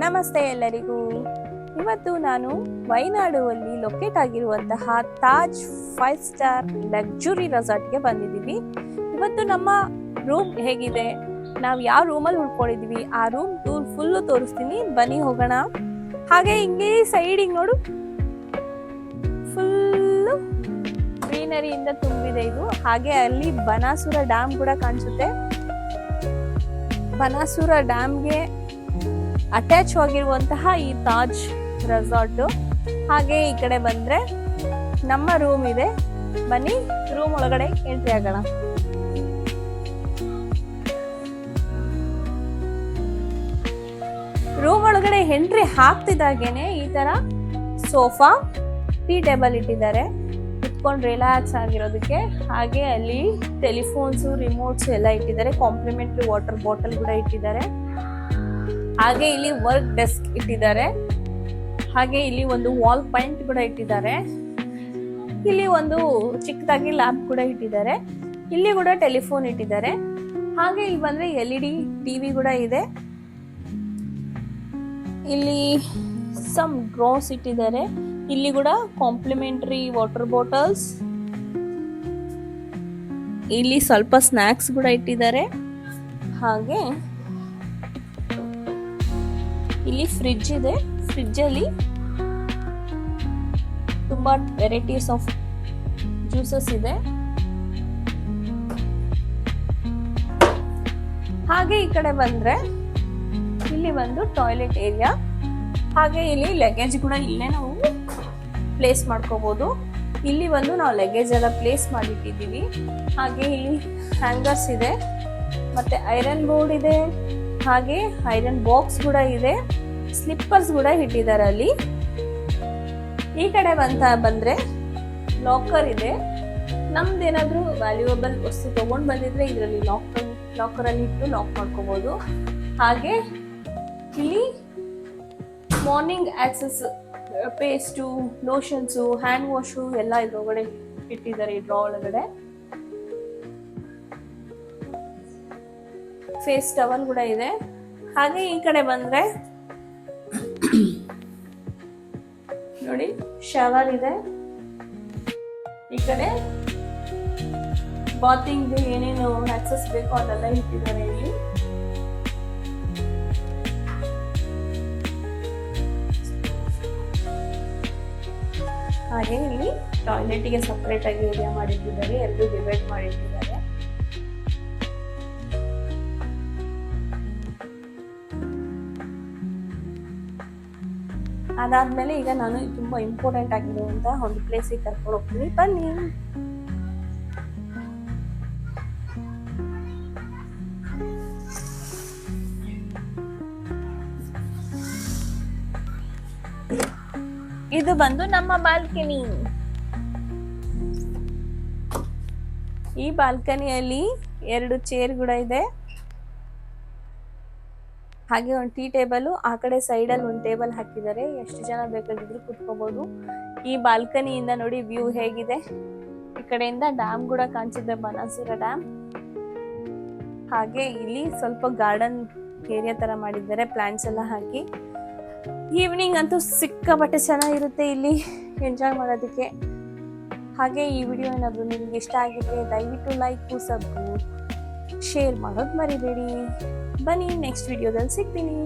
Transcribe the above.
ನಮಸ್ತೆ ಎಲ್ಲರಿಗೂ. ಇವತ್ತು ನಾನು ವೈನಾಡುವಲ್ಲಿ ಲೊಕೇಟ್ ಆಗಿರುವಂತಹ ತಾಜ್ 5 ಸ್ಟಾರ್ ಲಕ್ಸುರಿ ರೆಸಾರ್ಟ್ಗೆ ಬಂದಿದ್ದೀವಿ. ಇವತ್ತು ನಮ್ಮ ರೂಮ್ ಹೇಗಿದೆ, ನಾವು ಯಾವ ರೂಮಲ್ಲಿ ಉಳ್ಕೊಂಡಿದ್ದೀವಿ, ಆ ರೂಮ್ ಟೂರ್ ಫುಲ್ಲು ತೋರಿಸ್ತೀನಿ. ಬನ್ನಿ ಹೋಗೋಣ. ಹಾಗೆ ಹಿಂಗೆ ಸೈಡಿಗೆ ನೋಡು, ಫುಲ್ಲು ಗ್ರೀನರಿಯಿಂದ ತುಂಬಿದೆ ಇದು. ಹಾಗೆ ಅಲ್ಲಿ ಬನಾಸುರ ಡ್ಯಾಮ್ ಕೂಡ ಕಾಣಿಸುತ್ತೆ. ಬನಾಸುರ ಡ್ಯಾಮ್ಗೆ ಅಟ್ಯಾಚ್ ಆಗಿರುವಂತಹ ಈ ತಾಜ್ ರೆಸಾರ್ಟ್. ಹಾಗೆ ಈ ಕಡೆ ಬಂದ್ರೆ ನಮ್ಮ ರೂಮ್ ಇದೆ. ಬನ್ನಿ ರೂಮ್ ಒಳಗಡೆ ಎಂಟ್ರಿ ಆಗೋಣ. ರೂಮ್ ಒಳಗಡೆ ಎಂಟ್ರಿ ಹಾಕ್ತಿದ್ದಾಗೇನೆ ಈ ತರ ಸೋಫಾ, ಟೀ ಟೇಬಲ್ ಇಟ್ಟಿದ್ದಾರೆ ಕುತ್ಕೊಂಡು ರಿಲ್ಯಾಕ್ಸ್ ಆಗಿರೋದಕ್ಕೆ. ಹಾಗೆ ಅಲ್ಲಿ ಟೆಲಿಫೋನ್ಸ್, ರಿಮೋಟ್ಸ್ ಎಲ್ಲ ಇಟ್ಟಿದ್ದಾರೆ. ಕಾಂಪ್ಲಿಮೆಂಟರಿ ವಾಟರ್ ಬಾಟಲ್ ಕೂಡ ಇಟ್ಟಿದ್ದಾರೆ. ಹಾಗೆ ಇಲ್ಲಿ ವರ್ಕ್ ಡೆಸ್ಕ್ ಇಟ್ಟಿದ್ದಾರೆ. ಹಾಗೆ ಇಲ್ಲಿ ಒಂದು ವಾಲ್ ಪಾಯಿಂಟ್ ಕೂಡ ಇಟ್ಟಿದ್ದಾರೆ. ಇಲ್ಲಿ ಒಂದು ಚಿಕ್ಕದಾಗಿ ಲ್ಯಾಬ್ ಕೂಡ ಇಟ್ಟಿದ್ದಾರೆ. ಇಲ್ಲಿ ಕೂಡ ಟೆಲಿಫೋನ್ ಇಟ್ಟಿದ್ದಾರೆ. ಹಾಗೆ ಇಲ್ಲಿ ಬಂದ್ರೆ LED ಟಿವಿ ಕೂಡ ಇದೆ. ಇಲ್ಲಿ ಸಮ್ ಡ್ರಾಸ್ ಇಟ್ಟಿದ್ದಾರೆ. ಇಲ್ಲಿ ಕೂಡ ಕಾಂಪ್ಲಿಮೆಂಟರಿ ವಾಟರ್ ಬಾಟಲ್ಸ್, ಇಲ್ಲಿ ಸ್ವಲ್ಪ ಸ್ನಾಕ್ಸ್ ಕೂಡ ಇಟ್ಟಿದ್ದಾರೆ. ಹಾಗೆ ಇಲ್ಲಿ ಫ್ರಿಡ್ಜ್ ಇದೆ. ಫ್ರಿಡ್ಜ್ ಅಲ್ಲಿ ತುಂಬಾ ವೆರೈಟೀಸ್ ಆಫ್ ಜ್ಯೂಸಸ್ ಇದೆ. ಹಾಗೆ ಈ ಕಡೆ ಬಂದ್ರೆ ಇಲ್ಲಿ ಒಂದು ಟಾಯ್ಲೆಟ್ ಏರಿಯಾ. ಹಾಗೆ ಇಲ್ಲಿ ಲಗೇಜ್ ಕೂಡ ಇಲ್ಲೇ ನಾವು ಪ್ಲೇಸ್ ಮಾಡ್ಕೋಬಹುದು. ಇಲ್ಲಿ ಒಂದು ನಾವು ಲಗೇಜ್ ಎಲ್ಲ ಪ್ಲೇಸ್ ಮಾಡಿಟ್ಟಿದ್ದೀವಿ. ಹಾಗೆ ಇಲ್ಲಿ ಹ್ಯಾಂಗರ್ಸ್ ಇದೆ, ಮತ್ತೆ ಐರನ್ ಬೋರ್ಡ್ ಇದೆ. ಹಾಗೆ ಐರನ್ ಬಾಕ್ಸ್ ಕೂಡ ಇದೆ. ಸ್ಲಿಪ್ಪರ್ಸ್ ಕೂಡ ಇಟ್ಟಿದ್ದಾರೆ ಅಲ್ಲಿ. ಈ ಕಡೆ ಬಂದ್ರೆ ಲಾಕರ್ ಇದೆ. ನಮ್ದೇನಾದ್ರೂ ವ್ಯಾಲ್ಯೂಯಬಲ್ ವಸ್ತು ತಗೊಂಡ್ ಬಂದಿದ್ರೆ ಇದರಲ್ಲಿ ಲಾಕರ್ ಅಲ್ಲಿ ಇಟ್ಟು ಲಾಕ್ ಮಾಡ್ಕೋಬಹುದು. ಹಾಗೆ ಇಲ್ಲಿ ಮಾರ್ನಿಂಗ್ ಆಕ್ಸೆಸ್, ಪೇಸ್ಟು, ಲೋಷನ್ಸು, ಹ್ಯಾಂಡ್ ವಾಶು ಎಲ್ಲ ಇದ್ರೊಳಗಡೆ ಇಟ್ಟಿದ್ದಾರೆ. ಈ ಡ್ರಾ ಒಳಗಡೆ ಫೇಸ್ ಟವಲ್ ಕೂಡ ಇದೆ. ಹಾಗೆ ಈ ಕಡೆ ಬಂದ್ರೆ ನೋಡಿ ಶವರ್ ಇದೆ. ಈ ಕಡೆ ಬಾತಿಂಗ್ ಏನೇನು ಆಕ್ಸೆಸ್ ಬೇಕೋ ಅದೆಲ್ಲ ಇಟ್ಟಿದ್ದಾರೆ ಇಲ್ಲಿ. ಹಾಗೆ ಇಲ್ಲಿ ಟಾಯ್ಲೆಟ್ಗೆ ಸಪರೇಟ್ ಆಗಿ ಏರಿಯಾ ಮಾಡಿಟ್ಟಿದ್ದಾರೆ. ಎರಡು ಡಿವೈಡ್ ಮಾಡಿಟ್ಟಿದ್ದಾರೆ. ಅದಾದ್ಮೇಲೆ ಈಗ ನಾನು ತುಂಬಾ ಇಂಪಾರ್ಟೆಂಟ್ ಆಗಿರುವಂತ ಒಂದು ಪ್ಲೇಸಿಗೆ ಕರ್ಕೊಂಡು ಹೋಗ್ತೀನಿ. ಬನ್ನಿ. ಇದು ಬಂದು ನಮ್ಮ ಬಾಲ್ಕನಿ. ಈ ಬಾಲ್ಕನಿಯಲ್ಲಿ 2 ಚೇರ್ ಕೂಡ ಇದೆ. ಹಾಗೆ ಒಂದು ಟೀ ಟೇಬಲ್, ಆ ಕಡೆ ಸೈಡ್ ಅಲ್ಲಿ ಒಂದು ಟೇಬಲ್ ಹಾಕಿದ್ದಾರೆ. ಎಷ್ಟು ಜನ ಬೇಕಾಗಿದ್ರು ಕುತ್ಕೋಬಹುದು. ಈ ಬಾಲ್ಕನಿಯಿಂದ ನೋಡಿ ವ್ಯೂ ಹೇಗಿದೆ. ಈ ಕಡೆಯಿಂದ ಡ್ಯಾಮ್ ಕೂಡ ಕಾಣಿಸುತ್ತೆ, ಬನಾಸುರ ಡ್ಯಾಮ್. ಹಾಗೆ ಇಲ್ಲಿ ಸ್ವಲ್ಪ ಗಾರ್ಡನ್ ಏರಿಯಾ ತರ ಮಾಡಿದ್ದಾರೆ, ಪ್ಲಾಂಟ್ಸ್ ಎಲ್ಲ ಹಾಕಿ. ಈವ್ನಿಂಗ್ ಅಂತೂ ಸಿಕ್ಕಾಪಟ್ಟೆ ಚೆನ್ನಾಗಿರುತ್ತೆ ಇಲ್ಲಿ ಎಂಜಾಯ್ ಮಾಡೋದಕ್ಕೆ. ಹಾಗೆ ಈ ವಿಡಿಯೋ ಏನಾದ್ರು ನಿಮ್ಗೆ ಇಷ್ಟ ಆಗಿದ್ರೆ ದಯವಿಟ್ಟು ಲೈಕ್, ಸಬ್ಸ್ಕ್ರೈಬ್, ಶೇರ್ ಮಾಡೋದು ಮರಿಬೇಡಿ. ಬನ್ನಿ ನೆಕ್ಸ್ಟ್ ವಿಡಿಯೋದಲ್ಲಿ ಸಿಗ್ತೀನಿ.